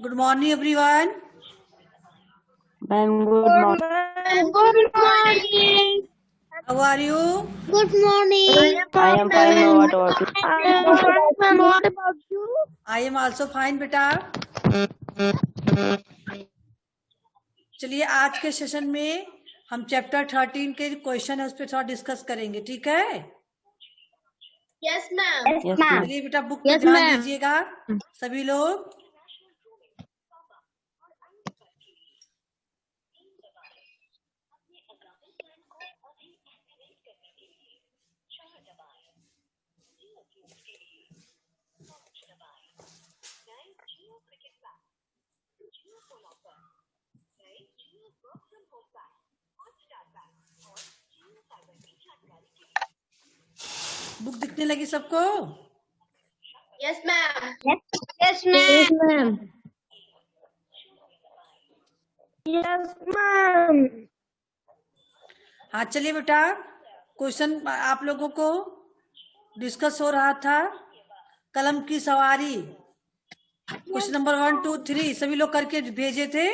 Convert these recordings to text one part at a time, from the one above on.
Good morning, everyone. Ma'am, good morning. Good morning. How are you? Good morning. I am fine, ma'am. What about you? What about you? I am also fine, बेटा. चलिए आज के session में हम chapter 13 के question है उस पर थोड़ा डिस्कस करेंगे, ठीक है? Yes, ma'am. Yes, ma'am. चलिए बेटा बुक पे Yes, ध्यान ma'am. दीजिएगा सभी लोग. बुक दिखने लगी सबको? Yes, ma'am. Yes, ma'am. Yes, ma'am. हाँ चलिए बेटा, क्वेश्चन आप लोगों को डिस्कस हो रहा था. कलम की सवारी क्वेश्चन नंबर 1, 2, 3 सभी लोग करके भेजे थे.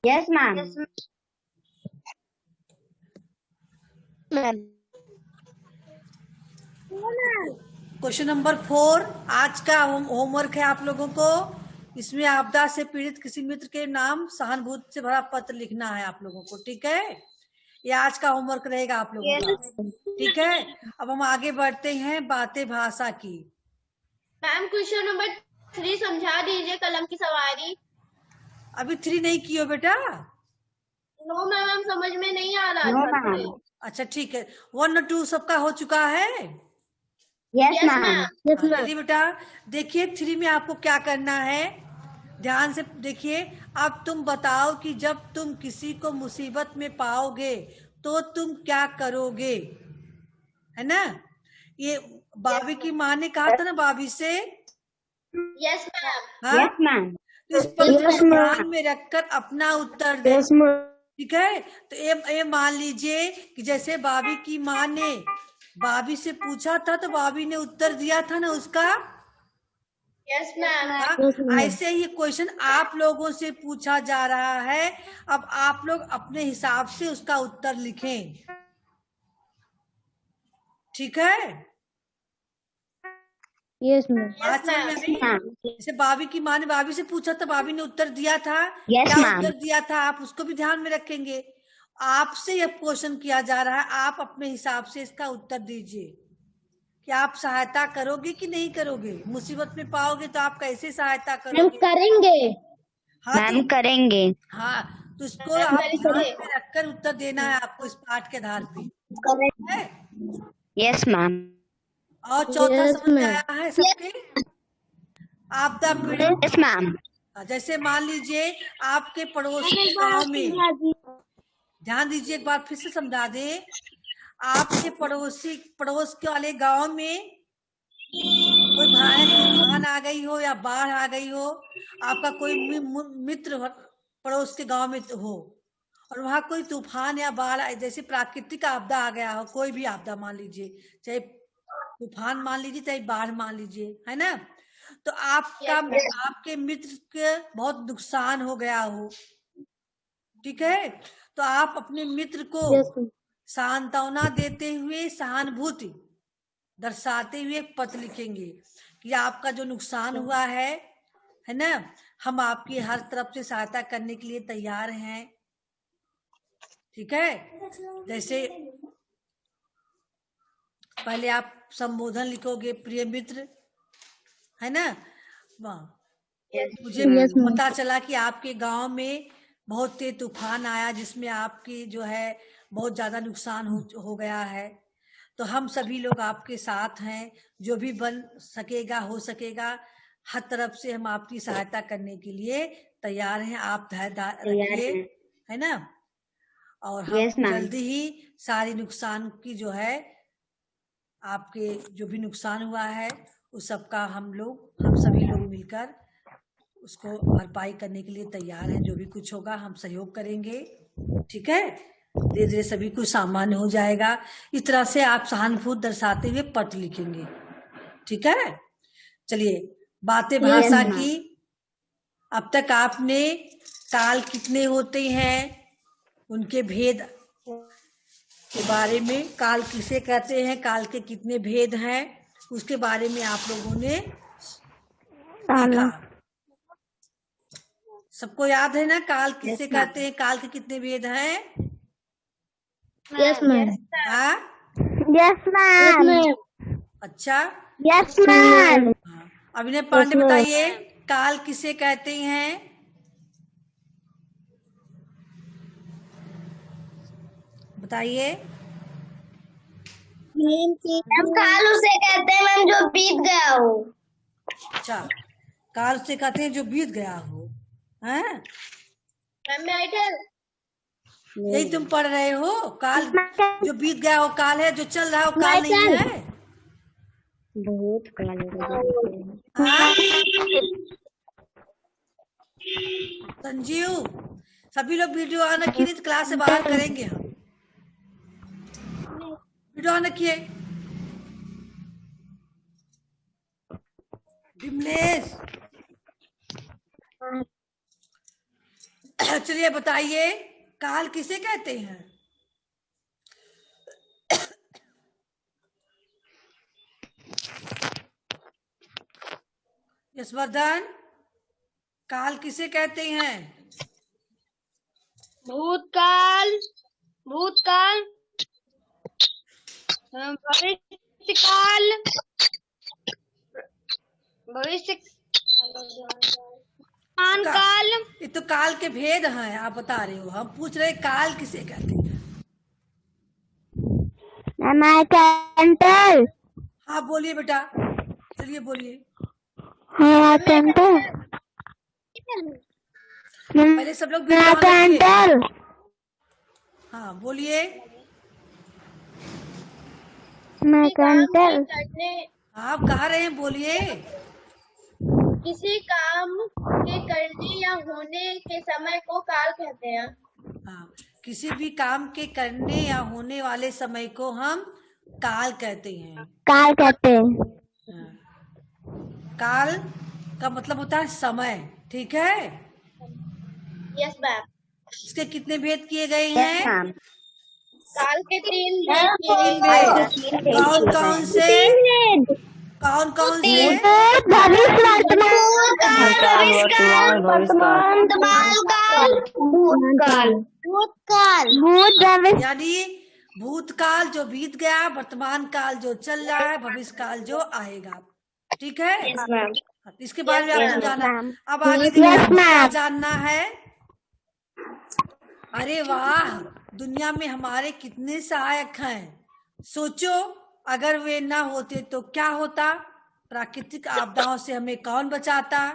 Yes, ma'am. क्वेश्चन नंबर 4 आज का होमवर्क है आप लोगों को. इसमें आपदा से पीड़ित किसी मित्र के नाम सहानुभूति से भरा पत्र लिखना है आप लोगों को, ठीक है? ये आज का होमवर्क रहेगा आप लोगों का, ठीक है? अब हम आगे बढ़ते हैं बातें भाषा की. मैम क्वेश्चन नंबर 3 समझा दीजिए, कलम की सवारी. अभी 3 नहीं किए हो बेटा? नो मैम, समझ में नहीं आ रहा No, था. ma'am. अच्छा ठीक है. 1 और 2 सबका हो चुका है. Yes, Yes, ma'am. ma'am. हाँ, चलिए बेटा देखिए 3 में आपको क्या करना है, ध्यान से देखिए. अब तुम बताओ कि जब तुम किसी को मुसीबत में पाओगे तो तुम क्या करोगे, है ना? ये बाबी की माँ ने कहा था ना बाबी से. Yes, ma'am. हाँ Yes, ma'am. तो इस पर ध्यान में रखकर अपना उत्तर दे, ठीक है? तो ये मान लीजिए कि जैसे बाबी की माँ ने बाबी से पूछा था तो बाबी ने उत्तर दिया था ना उसका. Yes, ma'am. हाँ, ऐसे ही क्वेश्चन आप लोगों से पूछा जा रहा है. अब आप लोग अपने हिसाब से उसका उत्तर लिखें, ठीक है? Yes, ma'am. बात समझ में आई? Ma'am. जैसे बाबी की माँ ने बाबी से पूछा था, बाबी ने उत्तर दिया था. Yes, क्या ma'am. उत्तर दिया था आप उसको भी ध्यान में रखेंगे. आपसे यह क्वेश्चन किया जा रहा है, आप अपने हिसाब से इसका उत्तर दीजिए कि आप सहायता करोगे कि नहीं करोगे. मुसीबत में पाओगे तो आप कैसे सहायता हम करोगे? करेंगे. हाँ मैम करेंगे. हाँ तो इसको आप ध्यान में रखकर उत्तर देना है आपको इस पाठ के आधार पे, है? Yes, ma'am. और चौथा समझ में आया है सबके? आपदा पीड़ित. Yes, ma'am. जैसे मान लीजिए आपके पड़ोस के गांव में, ध्यान दीजिए एक बार फिर से समझा दे. आपके पड़ोस के वाले गांव में कोई भयानक तूफान आ गई हो या बाढ़ आ गई हो. आपका कोई मित्र पड़ोस के गांव में हो और वहां कोई तूफान या बाढ़ जैसे प्राकृतिक आपदा आ गया हो, कोई भी आपदा मान लीजिए, चाहे तूफान मान लीजिए चाहे बाढ़ मान लीजिए, है ना? तो आपके मित्र के बहुत नुकसान हो गया हो, ठीक है? तो आप अपने मित्र को सांत्वना देते हुए सहानुभूति दर्शाते हुए पत्र लिखेंगे कि आपका जो नुकसान हुआ है ना, हम आपकी हर तरफ से सहायता करने के लिए तैयार हैं, ठीक है? जैसे पहले आप संबोधन लिखोगे, प्रिय मित्र, है ना? मुझे पता चला कि आपके गांव में बहुत तेज तूफान आया जिसमें आपकी जो है बहुत ज्यादा नुकसान हो गया है. तो हम सभी लोग आपके साथ हैं, जो भी बन सकेगा हो सकेगा हर तरफ से हम आपकी सहायता करने के लिए तैयार हैं. आप धैर्य रखिए, है ना? और हम Yes, ma'am. जल्दी ही सारी नुकसान की जो है आपके जो भी नुकसान हुआ है उस सबका हम सभी लोग मिलकर उसको भरपाई करने के लिए तैयार हैं. जो भी कुछ होगा हम सहयोग करेंगे, ठीक है? धीरे धीरे सभी कुछ सामान्य हो जाएगा. इस तरह से आप सहानुभूति दर्शाते हुए पत्र लिखेंगे, ठीक है? चलिए बातें भाषा की अब तक आपने काल कितने होते हैं, उनके भेद के बारे में, काल किसे कहते हैं, काल के कितने भेद हैं, उसके बारे में आप लोगों ने सीखा। सबको याद है ना काल किसे कहते हैं, काल के कितने भेद हैं? Yes ma'am. हाँ यस मैम। अच्छा, यस मैम। अभिनय पांडे बताइए काल किसे कहते हैं? बताइए। मैम काल उसे कहते हैं मैम जो बीत गया हो। अच्छा, काल से कहते हैं जो बीत गया हो, हैं? यही तुम पढ़ रहे हो, काल जो बीत गया हो काल है, जो चल रहा हो काल नहीं है। बहुत काल हाँ? संजीव, सभी लोग वीडियो ऑन रखिए, नहीं तो क्लास से बाहर करेंगे हम। वीडियो ऑन रखिए। विमलेश, चलिए बताइए काल किसे कहते हैं? यशवर्धन, काल किसे कहते हैं? भूतकाल, भूतकाल, भविष्यकाल, भविष्य काल। ये तो काल के भेद हैं, आप बता रहे हो, हम पूछ रहे काल किसे कहते हैं? हाँ बोलिए बेटा, चलिए बोलिए। पहले सब लोग वीडियो ऑन रखिए। हाँ बोलिए। आप कहाँ रहे हैं, बोलिए। किसी काम के करने या होने के समय को काल कहते हैं। हाँ, किसी भी काम के करने या होने वाले समय को हम काल कहते हैं। काल कहते हैं। हाँ। काल का मतलब होता है समय, ठीक है? Yes ma'am. इसके कितने भेद किए गए हैं? काल के 3 तीन भेद। कौन कौन से? कौन कौन से? यानी भूतकाल जो बीत गया, वर्तमान काल जो चल रहा है, भविष्य काल जो आएगा, ठीक है? इसके बारे में आपको जानना। अब आगे देखिए, आपको क्या जानना है? अरे वाह, दुनिया में हमारे कितने सहायक हैं। सोचो अगर वे ना होते तो क्या होता? प्राकृतिक आपदाओं से हमें कौन बचाता?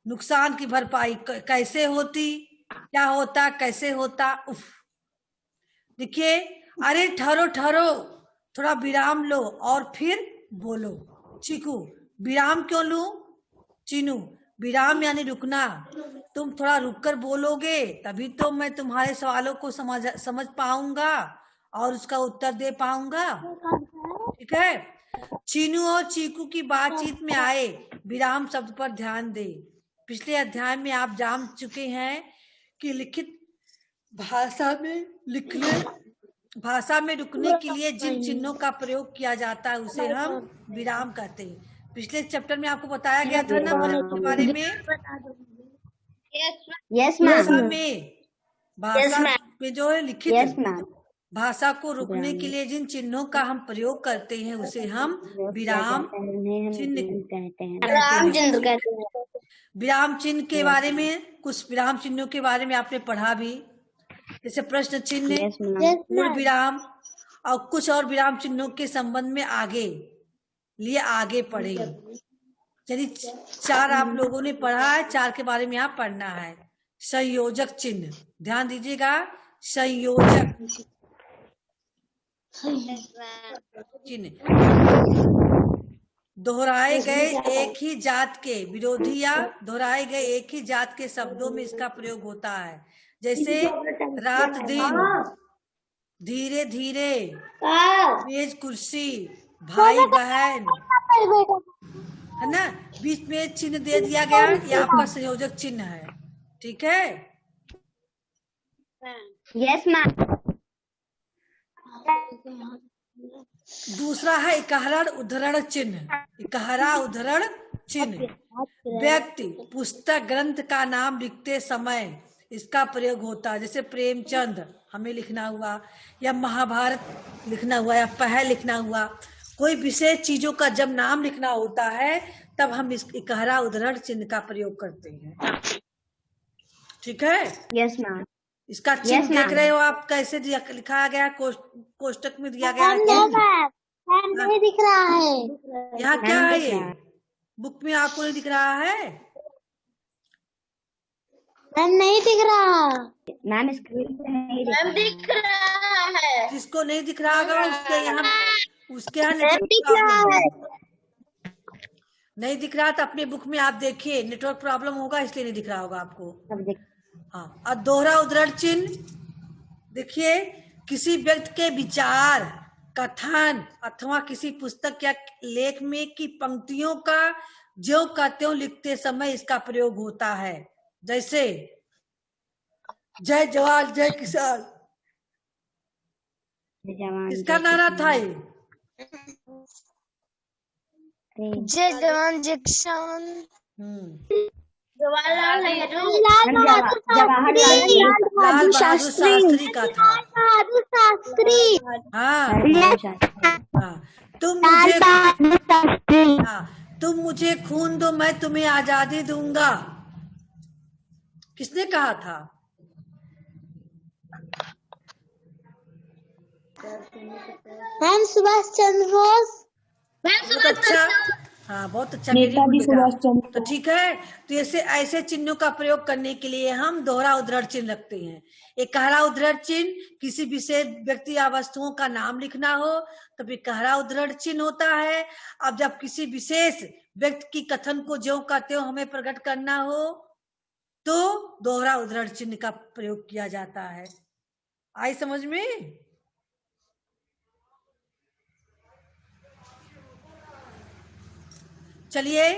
नुकसान की भरपाई कैसे होती? क्या होता, कैसे होता? उफ। देखिए, अरे ठहरो ठहरो, थोड़ा विराम लो और फिर बोलो। चीकू, विराम क्यों लूं? चीनू, विराम यानी रुकना। तुम थोड़ा रुककर बोलोगे तभी तो मैं तुम्हारे सवालों को समझ पाऊंगा और उसका उत्तर दे पाऊंगा, ठीक है? चीनू और चीकू की बातचीत में आए विराम शब्द पर ध्यान दे। पिछले अध्याय में आप जान चुके हैं कि लिखित भाषा में रुकने के लिए जिन चिन्हों का प्रयोग किया जाता है उसे हम विराम कहते हैं। पिछले चैप्टर में आपको बताया गया था ना विराम के बारे में। यस भाषा मैम। में जो है लिखित यस मैम। भाषा को रोकने के लिए जिन चिन्हों का हम प्रयोग करते हैं उसे हम विराम चिन्ह कहते हैं। विराम चिन्ह के बारे में, कुछ विराम चिन्हों के बारे में आपने पढ़ा भी, जैसे प्रश्न चिन्ह, पूर्ण विराम और कुछ और विराम चिन्हों के संबंध में आगे पढ़े। चलिए, 4 आप लोगों ने पढ़ा है, 4 के बारे में आप पढ़ना है। संयोजक चिन्ह, ध्यान दीजिएगा, संयोजक चिन्ह दोहराए गए एक ही जात के विरोधी या दोहराए गए एक ही जात के शब्दों में इसका प्रयोग होता है। जैसे रात दिन, धीरे धीरे, मेज कुर्सी, भाई बहन, है ना, बीच में चिन्ह दे दिया गया, ये आपका संयोजक चिन्ह है, ठीक है। Yes ma'am. दूसरा है इकहरा उद्धरण चिन्ह। इकहरा उद्धरण चिन्ह व्यक्ति पुस्तक ग्रंथ का नाम लिखते समय इसका प्रयोग होता है। जैसे प्रेमचंद हमें लिखना हुआ, या महाभारत लिखना हुआ, या पहल लिखना हुआ, कोई विशेष चीजों का जब नाम लिखना होता है तब हम इस इकहरा उद्धरण चिन्ह का प्रयोग करते हैं, ठीक है। Yes ma'am. इसका चिन्ह Yes, देख ma'am. रहे हो आप, कैसे लिखा गया, कोष्टक में दिया गया है। नहीं दिख रहा है। यहाँ क्या है, ये बुक में आपको नहीं दिख रहा है? मैम नहीं दिख रहा। मैम स्क्रीन पे नहीं मैम दिख रहा है। जिसको नहीं दिख रहा होगा उसके यहाँ मैम दिख रहा है। नहीं दिख रहा तो अपने बुक में आप देखिए, नेटवर्क प्रॉब्लम होगा इसलिए नहीं दिख रहा होगा आपको। हाँ, और दोहरा उद्धरण चिन्ह देखिए, किसी व्यक्ति के विचार, कथन अथवा किसी पुस्तक या लेख में की पंक्तियों का ज्यों का त्यों लिखते समय इसका प्रयोग होता है। जैसे जय जवान जय किसान, इसका नारा था ये। जय जवान जय किसान। जवाहरलाल नेहरू। लाल बहादुर शास्त्री का था। बहादुर शास्त्री। हाँ, हाँ, तुम मुझे खून दो मैं तुम्हें आजादी दूंगा, किसने कहा था? मैम सुभाष चंद्र बोस। बहुत अच्छा, हाँ बहुत अच्छा नेताजी सुभाष चंद्र। तो ठीक है, तो ऐसे चिन्हों का प्रयोग करने के लिए हम दोहरा उद्धरण चिन्ह रखते हैं। इकहरा उद्धरण चिन्ह किसी विशेष व्यक्ति या वस्तुओं का नाम लिखना हो तो इकहरा उद्धरण चिन्ह होता है। अब जब किसी विशेष व्यक्ति की कथन को ज्यों का त्यों हमें प्रकट करना हो तो दोहरा उद्धरण चिन्ह का प्रयोग किया जाता है। आई समझ में? चलिए,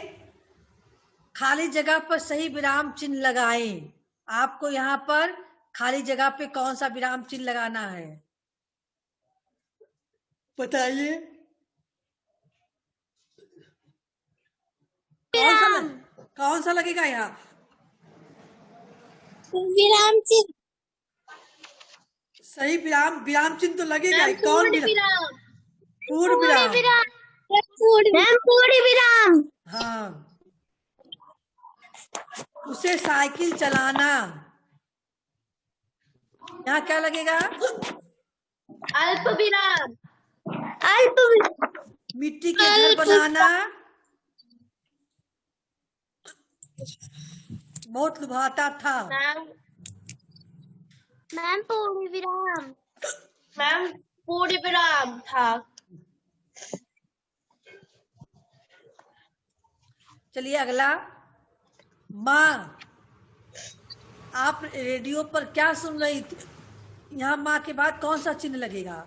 खाली जगह पर सही विराम चिन्ह लगाएं। आपको यहाँ पर खाली जगह पे कौन सा विराम चिन्ह लगाना है, बताइए। कौन सा लगेगा यहाँ? विराम चिन्ह। सही विराम चिन्ह तो लगेगा ही। कौन विराम? पूर्ण विराम। पूर्ण विराम। हाँ, उसे साइकिल चलाना, यहाँ क्या लगेगा? अल्प विराम। मिट्टी के घर बनाना, बहुत लुभाता था। मैम पूर्ण विराम। मैम पूर्ण विराम था। चलिए अगला, माँ। आप रेडियो पर क्या सुन रही थी? यहाँ माँ के बाद कौन सा चिन्ह लगेगा?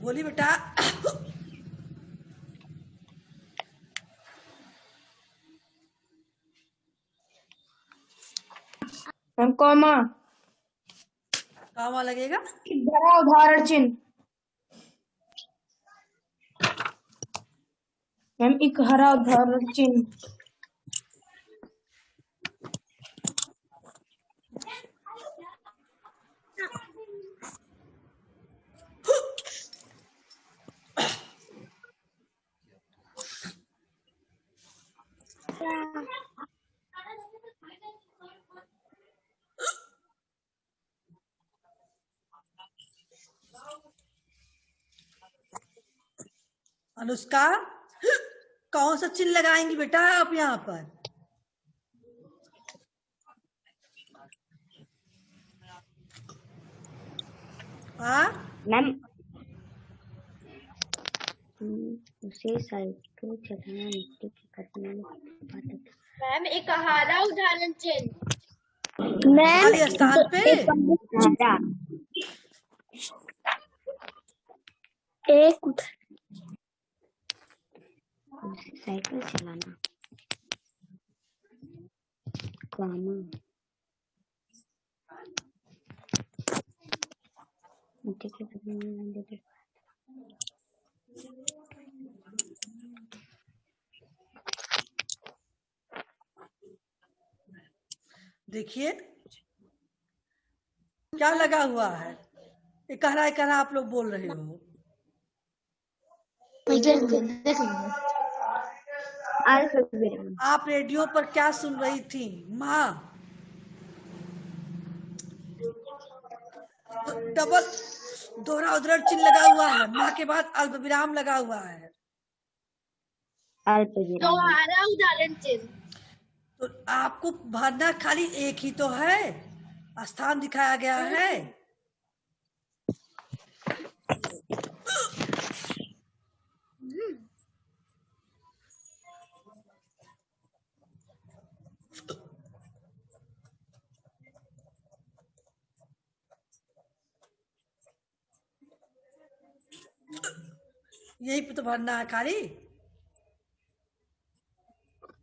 बोली बेटा। कॉमा लगेगा। इकहरा उद्धरण चिन्ह। मैम इकहरा उद्धरण चिन्ह। अनुष्का, कौन सा चिन्ह लगाएंगी बेटा आप यहाँ पर? हाँ मैम उसे साइकिल चलाना मिट्टी की कटना। मैम इकहरा उदाहरण चिन्ह। खाली स्थान पे एक साइकिल चलाना, कामा, देखिए क्या लगा हुआ है, ये कह रहा आप लोग बोल रहे हो। आप रेडियो पर क्या सुन रही थी माँ? डबल दोहरा उद्धरण चिन्ह लगा हुआ है, माँ के बाद अल्पविराम लगा हुआ है। दोहरा उदाहरण चिन्ह। तो आपको भरना खाली एक ही तो है, स्थान दिखाया गया है। यही पे तो भरना है खाली,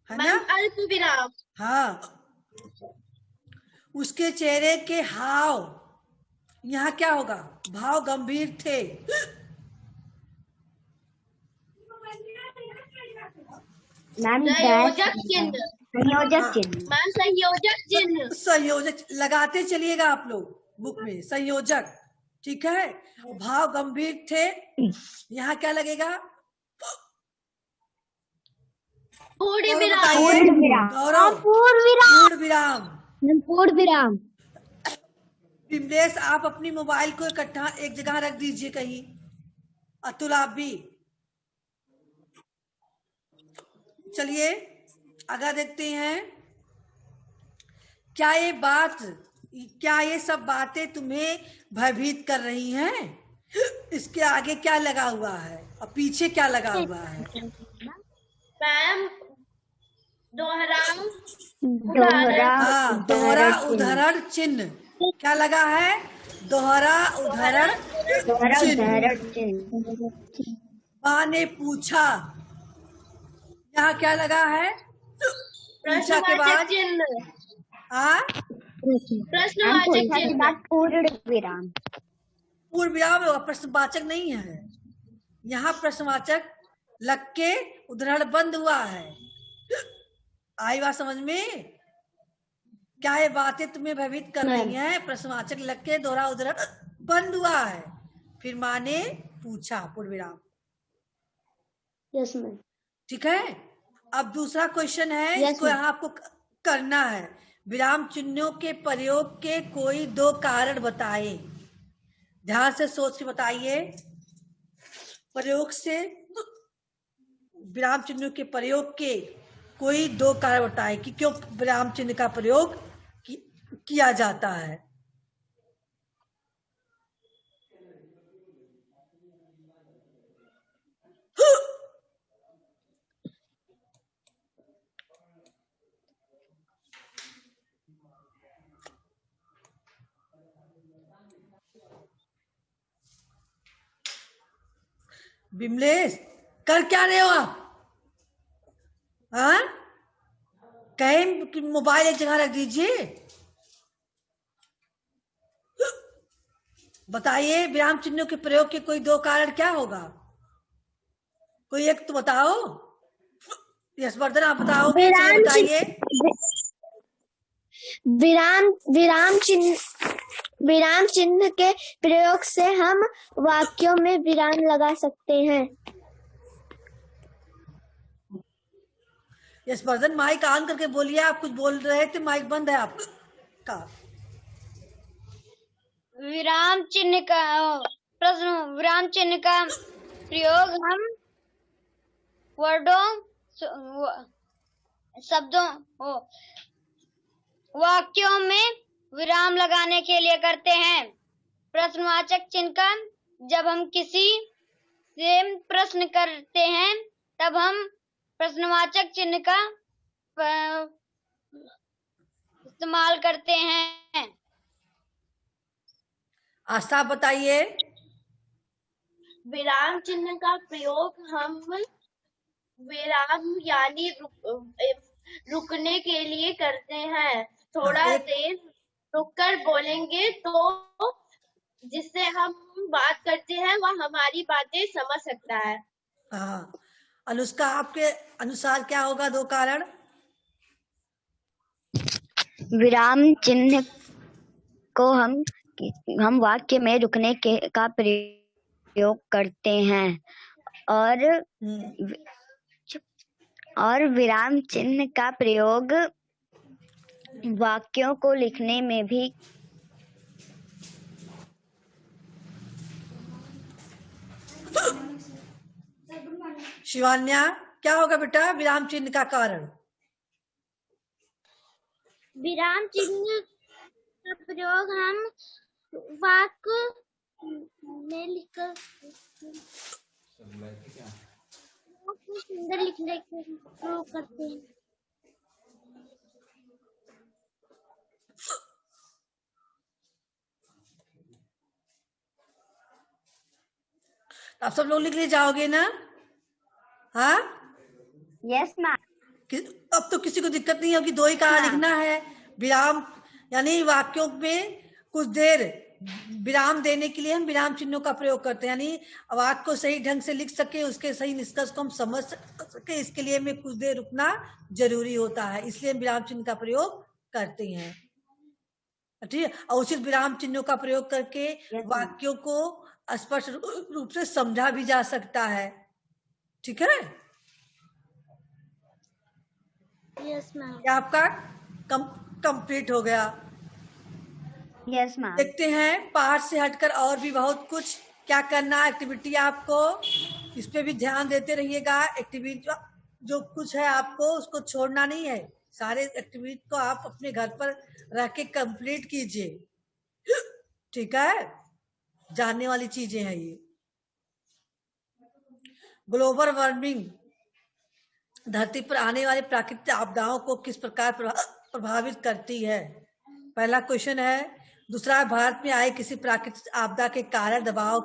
है ना? अल्प विराम। हाँ, उसके चेहरे के हाव, यहाँ क्या होगा? भाव गंभीर थे। संयोजक चिन्ह। संयोजक चिन्ह, मैम संयोजक चिन्ह। संयोजक लगाते चलिएगा आप लोग बुक में, संयोजक, ठीक है। भाव गंभीर थे, यहाँ क्या लगेगा? पूर्ण और विराम। बताइए गौरव, पूर्ण विराम। विमलेश आप अपनी मोबाइल को इकट्ठा एक जगह रख दीजिए कहीं। अतुल आप भी। चलिए आगे देखते हैं। क्या ये सब बातें तुम्हें भयभीत कर रही हैं? इसके आगे क्या लगा हुआ है और पीछे क्या लगा हुआ है? मैम दोहरा हाँ, दोहरा उद्धरण चिन्ह। क्या लगा है? दोहरा उद्धरण चिन्ह। माँ ने पूछा, यहाँ क्या लगा है? पूछा के बाद चिन्ह। प्रश्नवाचक चिन्ह, पूर्ण विराम। पूर्ण विराम होगा, प्रश्नवाचक नहीं है। यहाँ प्रश्नवाचक लग के उद्धरण बंद हुआ है। आई बात समझ में? क्या ये बातें तुम्हें भयभीत कर रही हैं? प्रश्नवाचक लग के दोहरा उद्धरण बंद हुआ है। फिर माँ ने पूछा, पूर्ण विराम। Yes ma'am. ठीक है। अब दूसरा क्वेश्चन है, इसको यहाँ आपको करना है। विराम चिन्हों के प्रयोग के कोई दो कारण बताएं। ध्यान से सोच के बताइए। प्रयोग से विराम चिन्हों के प्रयोग के कोई दो कारण बताएं कि क्यों विराम चिन्ह का प्रयोग किया जाता है। विमलेश कर क्या रहे हो आप? हाँ, कहीं मोबाइल एक जगह रख दीजिए। बताइए विराम चिन्हों के प्रयोग के कोई दो कारण क्या होगा? कोई एक तो बताओ। यशवर्धन आप बताओगे? बताइए। विराम चिन्ह के प्रयोग से हम वाक्यों में विराम लगा सकते हैं। यशवर्धन माइक ऑन करके बोलिए, आप कुछ बोल रहे थे, माइक बंद है आपका। विराम चिन्ह का प्रयोग हम वाक्यों में विराम लगाने के लिए करते हैं। प्रश्नवाचक चिन्ह का जब हम किसी से प्रश्न करते हैं तब हम प्रश्नवाचक चिन्ह का इस्तेमाल करते हैं। आस्था बताइए। विराम चिन्ह का प्रयोग हम विराम यानी रुकने के लिए करते हैं। थोड़ा देर रुककर बोलेंगे तो जिससे हम बात करते हैं वह हमारी बातें समझ सकता है। हाँ, अनुष्का आपके अनुसार क्या होगा 2 कारण? विराम चिन्ह को हम वाक्य में रुकने का प्रयोग करते हैं और विराम चिन्ह का प्रयोग वाक्यों को लिखने में भी शिवान्या क्या होगा बेटा विराम चिन्ह का कारण? विराम चिन्ह का प्रयोग हम वाक्य में लिखकर सुंदर लिखने के प्रयोग करते हैं। आप सब लोग लिख ले जाओगे ना? हाँ, यस मैम। अब तो किसी को दिक्कत नहीं होगी। 2 ही कारण लिखना है। विराम यानी वाक्यों में कुछ देर विराम देने के लिए हम विराम चिन्हों का प्रयोग करते हैं, यानी वाक्य को सही ढंग से लिख सके, उसके सही निष्कर्ष को हम समझ सके, इसके लिए हमें कुछ देर रुकना जरूरी होता है, इसलिए हम विराम चिन्ह का प्रयोग करते हैं। ठीक है, और उचित विराम चिन्हों का प्रयोग करके वाक्यों को स्पष्ट रूप से समझा भी जा सकता है। ठीक है, यस मैम। क्या आपका कंप्लीट हो गया? Yes ma'am. देखते हैं पाठ से हटकर और भी बहुत कुछ क्या करना एक्टिविटी आपको, इस पे भी ध्यान देते रहिएगा। एक्टिविटी जो कुछ है आपको उसको छोड़ना नहीं है, सारे एक्टिविटी को आप अपने घर पर रह के कंप्लीट कीजिए। ठीक है, जानने वाली चीजें हैं ये। ग्लोबल वार्मिंग धरती पर आने वाली प्राकृतिक आपदाओं को किस प्रकार प्रभावित करती है, पहला क्वेश्चन है। दूसरा, भारत में आए किसी प्राकृतिक आपदा के कारण दबाव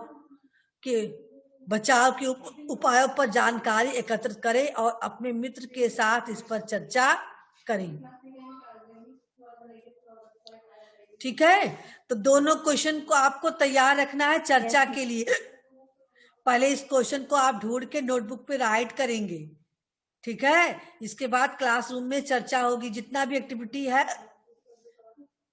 के बचाव के उपायों पर जानकारी एकत्रित करें और अपने मित्र के साथ इस पर चर्चा करें। ठीक है, तो दोनों क्वेश्चन को आपको तैयार रखना है चर्चा के लिए। पहले इस क्वेश्चन को आप ढूंढ के नोटबुक पे राइट करेंगे। ठीक है, इसके बाद क्लासरूम में चर्चा होगी। जितना भी एक्टिविटी है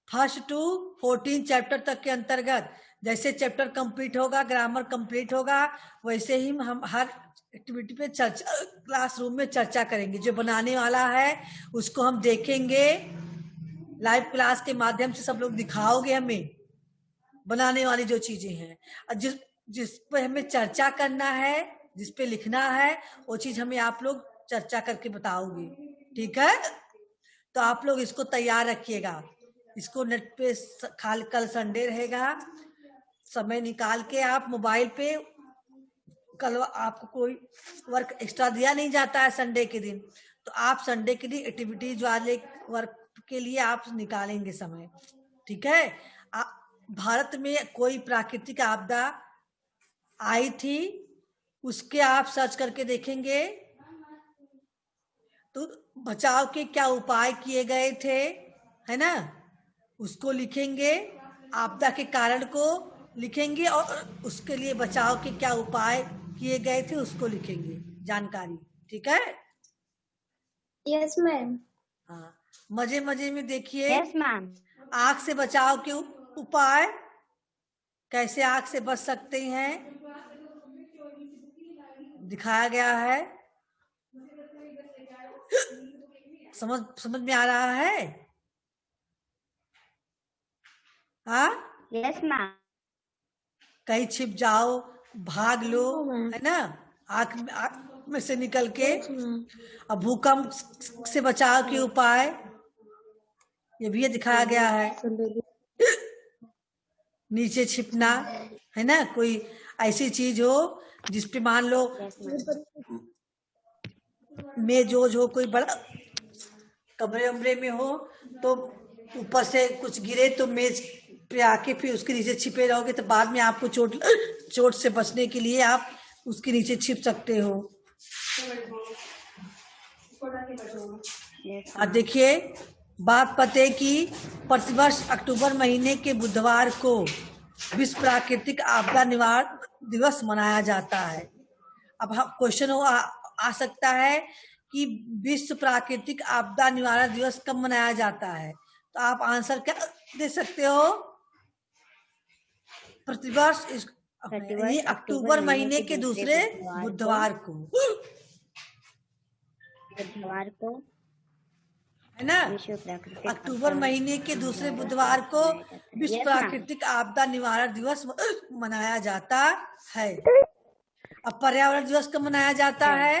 1 to 14 चैप्टर तक के अंतर्गत, जैसे चैप्टर कंप्लीट होगा, ग्रामर कंप्लीट होगा, वैसे ही हम हर एक्टिविटी पे चर्चा क्लासरूम में चर्चा करेंगे। जो बनाने वाला है उसको हम देखेंगे, लाइव क्लास के माध्यम से सब लोग दिखाओगे हमें बनाने वाली जो चीजें हैं, और जिस पे हमें चर्चा करना है, जिस पे लिखना है, वो चीज हमें आप लोग चर्चा करके बताओगे। ठीक है, तो आप लोग इसको तैयार रखिएगा। इसको नेट पे कल संडे रहेगा, समय निकाल के आप मोबाइल पे, कल आपको कोई वर्क एक्स्ट्रा दिया नहीं जाता है संडे के दिन, तो आप संडे के दिन एक्टिविटीज वाले वर्क के लिए आप निकालेंगे समय। ठीक है, भारत में कोई प्राकृतिक आपदा आई थी, उसके आप सर्च करके देखेंगे तो बचाव के क्या उपाय किए गए थे, है ना, उसको लिखेंगे। आपदा के कारण को लिखेंगे और उसके लिए बचाव के क्या उपाय किए गए थे उसको लिखेंगे, जानकारी। ठीक है, यस मैम। हाँ, मजे मजे में देखिए। Yes ma'am. आग से बचाव के उपाय, कैसे आग से बच सकते हैं, दिखाया गया है। समझ में आ रहा है? हाँ, यस मैम। कहीं छिप जाओ, भाग लो, है ना, आग में से निकल के। अब भूकंप से बचाव के उपाय ये भी दिखाया गया है। नीचे छिपना, है ना, कोई ऐसी चीज हो जिसपे मान लो मेज हो, कोई बड़ा कमरे उमरे में हो तो ऊपर से कुछ गिरे तो मेज पे आके फिर उसके नीचे छिपे रहोगे तो बाद में आपको चोट से बचने के लिए आप उसके नीचे छिप सकते हो। और देखिए बात पते की प्रतिवर्ष अक्टूबर महीने के बुधवार को विश्व प्राकृतिक आपदा निवारण दिवस मनाया जाता है। अब क्वेश्चन आ सकता है कि विश्व प्राकृतिक आपदा निवारण दिवस कब मनाया जाता है, तो आप आंसर क्या दे सकते हो? प्रतिवर्ष ये अक्टूबर महीने के दूसरे बुधवार को है ना। अक्टूबर महीने के दूसरे बुधवार को विश्व प्राकृतिक आपदा निवारण दिवस मनाया जाता है। अब पर्यावरण दिवस कब मनाया जाता है?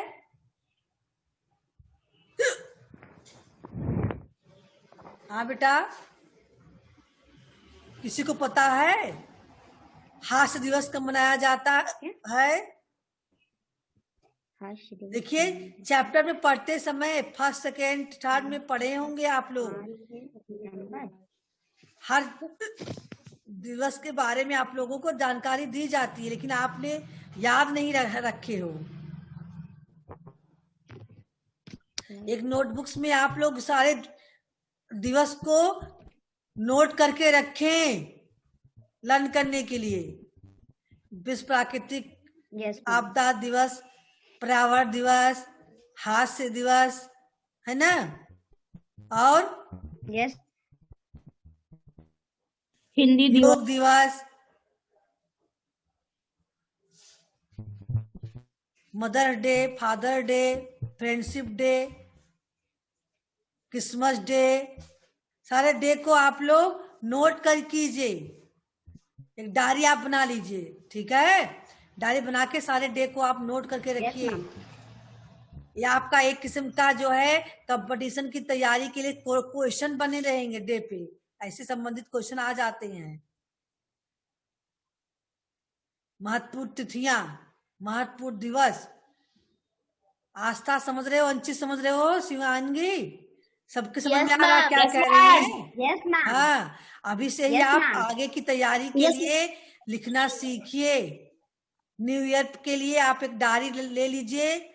हाँ बेटा, किसी को पता है? हास्य दिवस कब मनाया जाता है? देखिए चैप्टर में पढ़ते समय फर्स्ट सेकेंड थर्ड में पढ़े होंगे आप लोग। हर दिवस के बारे में आप लोगों को जानकारी दी जाती है, लेकिन आपने याद नहीं रखे हो। एक नोटबुक्स में आप लोग सारे दिवस को नोट करके रखें लर्न करने के लिए। विश्व प्राकृतिक आपदा दिवस, पर्यावरण दिवस, हास्य दिवस, है ना, और हिंदी योग दिवस, mother day, father day, friendship day, Christmas day, सारे डे को आप लोग नोट कर कीजिए। एक डायरी आप बना लीजिए, ठीक है? डायरी बना के सारे डे को आप नोट करके रखिए। ये आपका एक किस्म का जो है कंपटीशन की तैयारी के लिए क्वेश्चन बने रहेंगे डे पे, ऐसे संबंधित क्वेश्चन आ जाते हैं। महत्वपूर्ण तिथियां, महत्वपूर्ण दिवस, आस्था समझ रहे हो, अंचित समझ रहे हो, शिवांगी सबके समझ में आ रहा है क्या कह रहे हैं? हाँ, अभी से ही आप आगे की तैयारी के लिए लिखना सीखिए। न्यू ईयर के लिए आप एक डायरी ले लीजिए,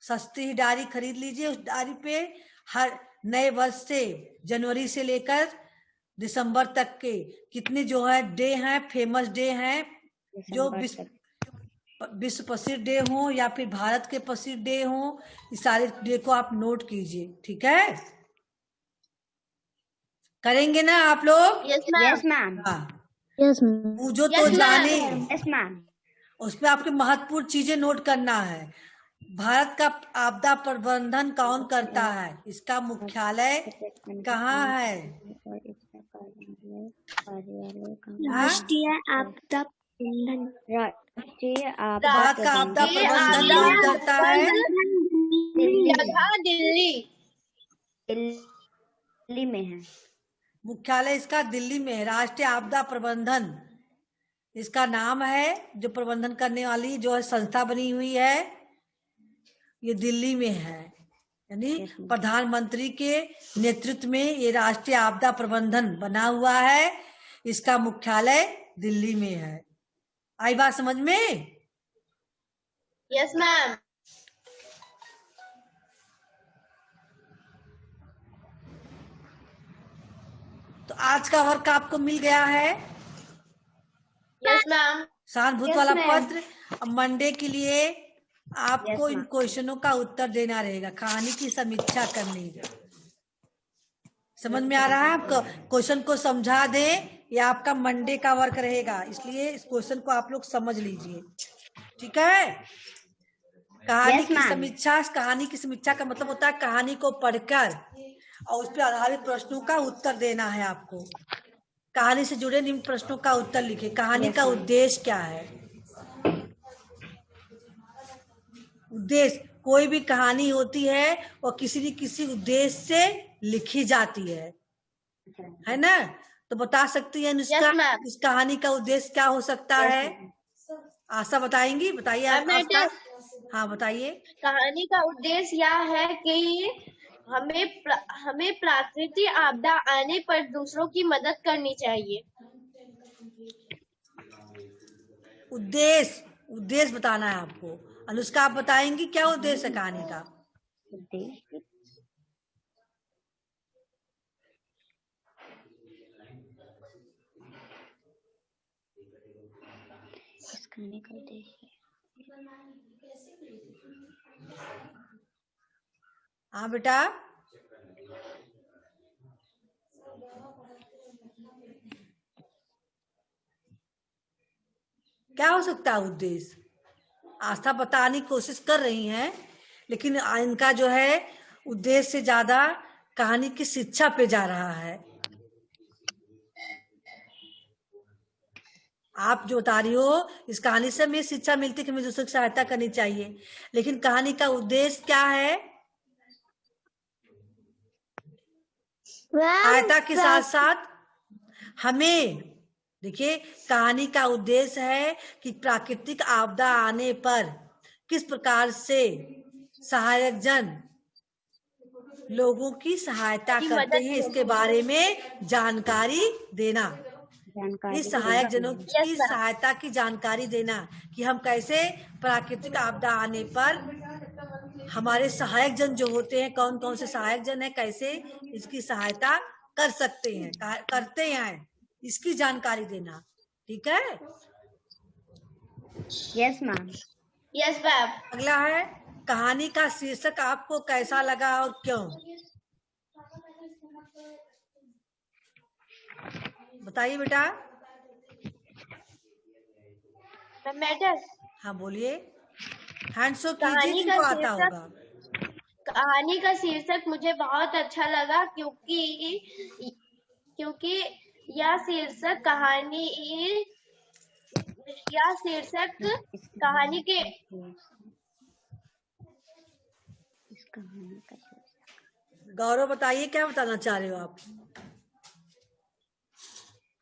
सस्ती ही डायरी खरीद लीजिए। उस डायरी पे हर नए वर्ष से जनवरी से लेकर दिसंबर तक के कितने जो है डे हैं, फेमस डे हैं, जो विश्व प्रसिद्ध डे हो या फिर भारत के प्रसिद्ध डे हो, इस सारे डे को आप नोट कीजिए, ठीक है? करेंगे ना आप लोग? Yes ma'am. पूछो तो जाने। Yes ma'am. उसमें आपके महत्वपूर्ण चीजें नोट करना है। भारत का आपदा प्रबंधन कौन करता है? इसका मुख्यालय कहाँ है? राष्ट्रीय आपदा प्रबंधन। भारत का आपदा प्रबंधन कौन करता है? दिल्ली में है। मुख्यालय इसका दिल्ली में है। राष्ट्रीय आपदा प्रबंधन इसका नाम है। जो प्रबंधन करने वाली जो है संस्था बनी हुई है, ये दिल्ली में है। यानी प्रधानमंत्री के नेतृत्व में ये राष्ट्रीय आपदा प्रबंधन बना हुआ है। इसका मुख्यालय दिल्ली में है। आई बात समझ में? Yes ma'am. तो आज का वर्क आपको मिल गया है। Yes ma'am. सहानुभूति वाला पत्र। अब मंडे के लिए आपको इन क्वेश्चनों का उत्तर देना रहेगा, कहानी की समीक्षा करनी है। समझ में आ रहा है आपको? क्वेश्चन को समझा दें, ये आपका मंडे का वर्क रहेगा, इसलिए इस क्वेश्चन को आप लोग समझ लीजिए, ठीक है? कहानी की समीक्षा। कहानी की समीक्षा का मतलब होता है कहानी को पढ़कर और उस पर आधारित प्रश्नों का उत्तर देना है आपको। कहानी से जुड़े निम्न प्रश्नों का उत्तर लिखे। कहानी का उद्देश्य क्या है? उद्देश्य, कोई भी कहानी होती है और किसी न किसी उद्देश्य से लिखी जाती है ना? तो बता सकती है अनुष्का, इस कहानी का उद्देश्य क्या हो सकता है? आशा बताएंगी? बताइए आशा। हाँ बताइए। कहानी का उद्देश्य यह है कि हमें प्राकृतिक आपदा आने पर दूसरों की मदद करनी चाहिए। उद्देश्य बताना है आपको। अनुष्का, आप बताएंगी क्या उद्देश्य है कहानी का? उद्देश्य इस कहानी का उद्देश्य। हाँ बेटा, क्या हो सकता है उद्देश्य? आस्था बताने की कोशिश कर रही हैं, लेकिन इनका जो है उद्देश्य से ज्यादा कहानी की शिक्षा पे जा रहा है। आप जो बता रही हो, इस कहानी से हमें शिक्षा मिलती है कि हमें दूसरों की सहायता करनी चाहिए, लेकिन कहानी का उद्देश्य क्या है? सहायता के साथ साथ हमें, देखिए, कहानी का उद्देश्य है कि प्राकृतिक आपदा आने पर किस प्रकार से सहायक जन लोगों की सहायता करते हैं, इसके बारे में जानकारी देना। इस सहायक जनों की सहायता की जानकारी देना कि हम कैसे प्राकृतिक आपदा आने पर हमारे सहायक जन जो होते हैं, कौन कौन से सहायक जन है, कैसे इसकी सहायता कर सकते हैं, करते हैं, इसकी जानकारी देना। ठीक है? Yes ma'am. Yes ma'am. अगला है, कहानी का शीर्षक आपको कैसा लगा और क्यों? बताइए बेटा। मैडम, हाँ बोलिए, हैंड्स अप कीजिए जिनको आता होगा। कहानी का शीर्षक मुझे बहुत अच्छा लगा, क्योंकि यह शीर्षक कहानी के गौरव बताइए, क्या बताना चाह रहे हो आप?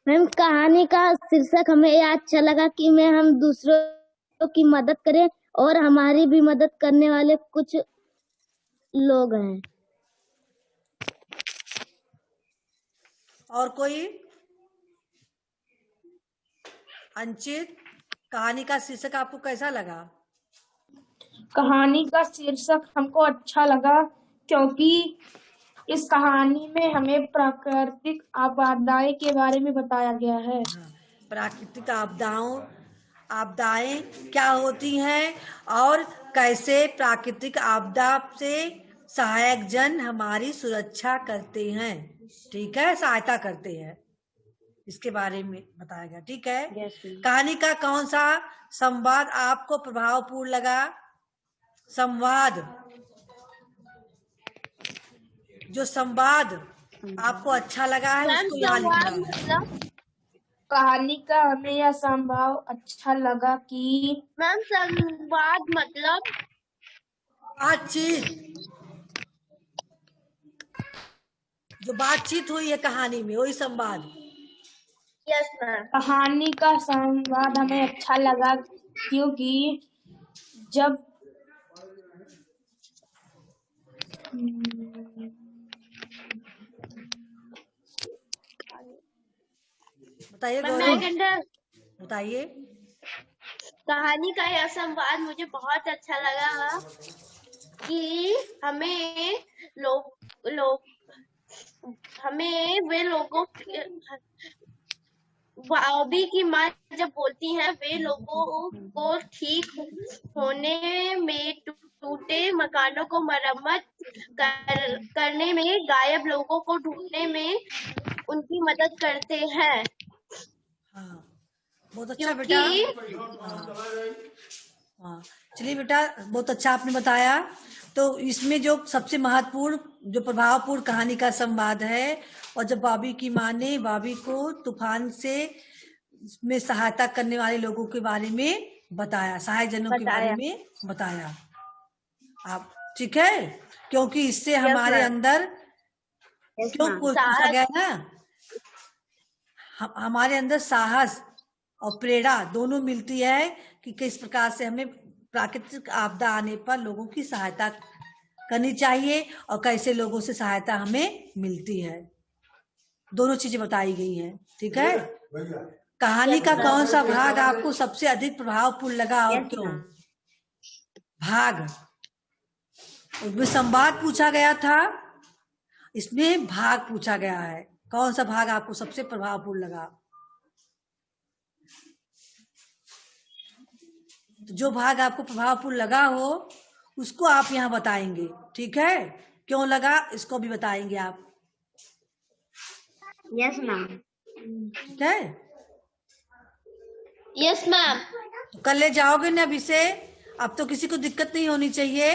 मैम, कहानी का शीर्षक हमें यह अच्छा लगा कि हम दूसरों की मदद करें और हमारी भी मदद करने वाले कुछ लोग हैं। और कोई? अंचित, कहानी का शीर्षक आपको कैसा लगा? कहानी का शीर्षक हमको अच्छा लगा क्योंकि इस कहानी में हमें प्राकृतिक आपदाएं के बारे में बताया गया है। प्राकृतिक आपदाएं क्या होती हैं और कैसे प्राकृतिक आपदा से सहायक जन हमारी सुरक्षा करते हैं। ठीक है, सहायता करते हैं, इसके बारे में बताया गया। ठीक है? कहानी का कौन सा संवाद आपको प्रभावपूर्ण लगा? संवाद, जो संवाद आपको अच्छा लगा है उसको यहाँ लिखना है। कहानी का हमें यह संवाद अच्छा लगा कि मैम, संवाद मतलब बातचीत, जो बातचीत हुई है कहानी में, वही संवाद। Yes ma'am. कहानी का संवाद हमें अच्छा लगा क्योंकि जब बताइए बताइए। कहानी का यह संवाद मुझे बहुत अच्छा लगा कि हमें वे लोगों, भाभी की माँ जब बोलती हैं, वे लोगों को ठीक होने में, टूटे मकानों को मरम्मत करने में, गायब लोगों को ढूंढने में उनकी मदद करते हैं। हाँ, बहुत अच्छा बेटा। हाँ, चलिए बेटा, बहुत अच्छा आपने बताया। तो इसमें जो सबसे महत्वपूर्ण, जो प्रभावपूर्ण कहानी का संवाद है, और जब भाभी की माँ ने भाभी को तूफान से में सहायता करने वाले लोगों के बारे में बताया, सहायक जनों के बारे में बताया आप। ठीक है? क्योंकि इससे हमारे अंदर क्यों पूछा गया ना, हमारे अंदर साहस और प्रेरणा दोनों मिलती है कि किस प्रकार से हमें प्राकृतिक आपदा आने पर लोगों की सहायता करनी चाहिए और कैसे लोगों से सहायता हमें मिलती है, दोनों चीजें बताई गई हैं। ठीक है, कहानी का कौन सा भाग आपको सबसे अधिक प्रभावपूर्ण लगा और क्यों? भाग, उसमें संवाद पूछा गया था, इसमें भाग पूछा गया है। कौन सा भाग आपको सबसे प्रभावपूर्ण लगा? तो जो भाग आपको प्रभावपूर्ण लगा हो उसको आप यहाँ बताएंगे। ठीक है, क्यों लगा इसको भी बताएंगे आप। Yes ma'am. ठीक है, यस मैम। तो कल ले जाओगे ना अभी से? अब तो किसी को दिक्कत नहीं होनी चाहिए।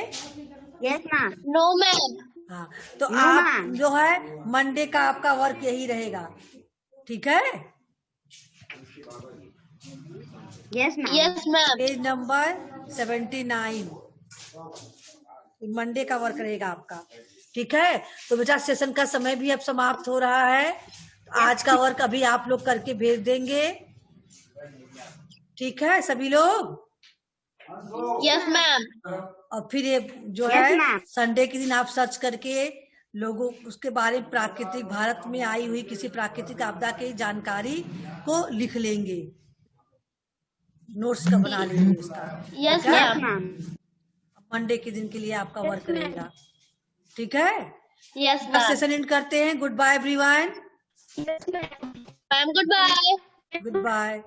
Yes ma'am. No ma'am. हाँ, तो No, आप ma'am. जो है मंडे का आपका वर्क यही रहेगा। ठीक है, yes ma'am. Yes ma'am. Page number 79 Monday का वर्क रहेगा आपका। ठीक है, तो बेटा सेशन का समय भी अब समाप्त हो रहा है। आज का वर्क अभी आप लोग करके भेज देंगे। ठीक है सभी लोग? Yes ma'am. और फिर ये जो Yes, है ma'am. संडे के दिन आप सर्च करके लोगों उसके बारे में प्राकृतिक भारत में आई हुई किसी प्राकृतिक आपदा की जानकारी को लिख लेंगे, नोट्स का बना लेंगे उसका। यस ठीक है? Yes ma'am. मैम। मंडे के दिन के लिए आपका वर्क रहेगा। ठीक है, यस बस मैम। सेशन एंड करते हैं। Goodbye everyone. Ma'am goodbye. Good bye.